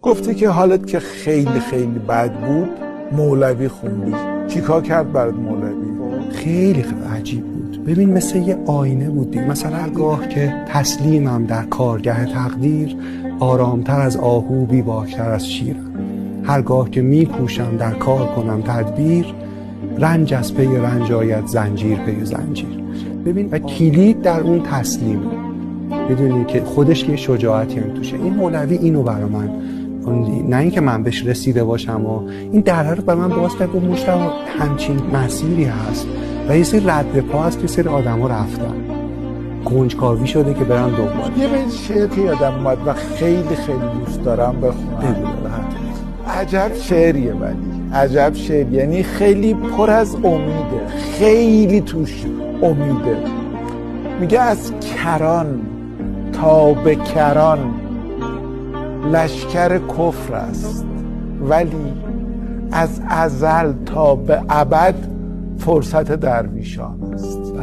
گفته که حالت که خیلی خیلی بد بود مولوی خوندی. چیکار کرد برات مولوی؟ خیلی عجیب بود. ببین مثل یه آینه بود دیگه. مثلا هرگاه که تسلیمم در کارگه تقدیر، آرامتر از آهو بیباکتر از شیرم. هرگاه که میکوشم در کار کنم تدبیر، رنج از پی رنج آید زنجیر پی زنجیر. ببین و کلید در اون تسلیم، بدونی که خودش یه شجاعتی هم توشه. این مولوی اینو برا من نه اینکه من بهش رسیده باشم و این درها رو برای من باز کرد و مشتاق همچین مسیری هست و یه سری رد پا هست که سری آدم ها رفتن کنجکاوی شده که برن دنبال. یه بیت شعر که یادم اومد و خیلی خیلی دوست دارم بخونم. عجب شعریه، ولی عجب شعر، یعنی خیلی پر از امیده، خیلی توش امیده. میگه از کران تا به کران لشکر کفر است، ولی از ازل تا به ابد فرصت درویشان است.